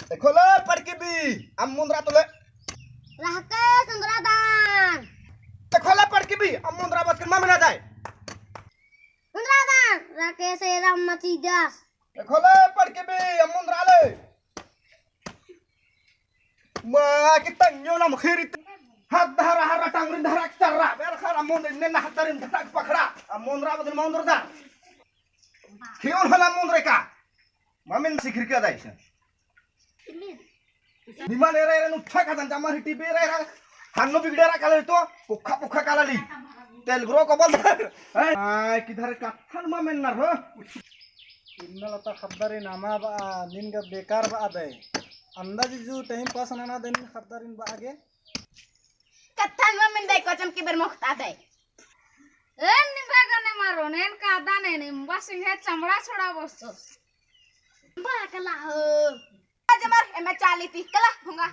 देखो ले पढ़ के भी हम मुंद्रा तो ले रहके सुंदरादान देखो ले पढ़ के भी हम मुंद्रा बस कर मामला जाए सुंदरादान रहके से राम मचीदास देखो ले पढ़ के भी हम मुंद्रा ले मां की तंगो ना मखीरी हाथ धरा हरा टांगरी धरा चर्रा बेर खरा मुंद्र ने ना हतरिन धरा पकड़ा हम मुंद्रा बदल मुंद्र दा क्यों हला मुंद्रे का मामिन सिखिर के जायछ निमान रे रे नुठा का जमा हिटी बे रे हानो बिगडेरा काले तो पुखा पुखा कालाली तेल ग्रो को बोल हाय किधर कथन मामिन ना हो इन्नला ता खबदारी नामा बा निनगा बेकार बा दे अंदाज जो टाइम पास ना देन खबदारिन बा आगे कथन में मिल दे कोचम की बर मुखता दे ए निभागने मारो नेन का दाने ने बस है चमड़ा छोड़ा बसो बा कला हो आज मर मैं चाली थी कला होगा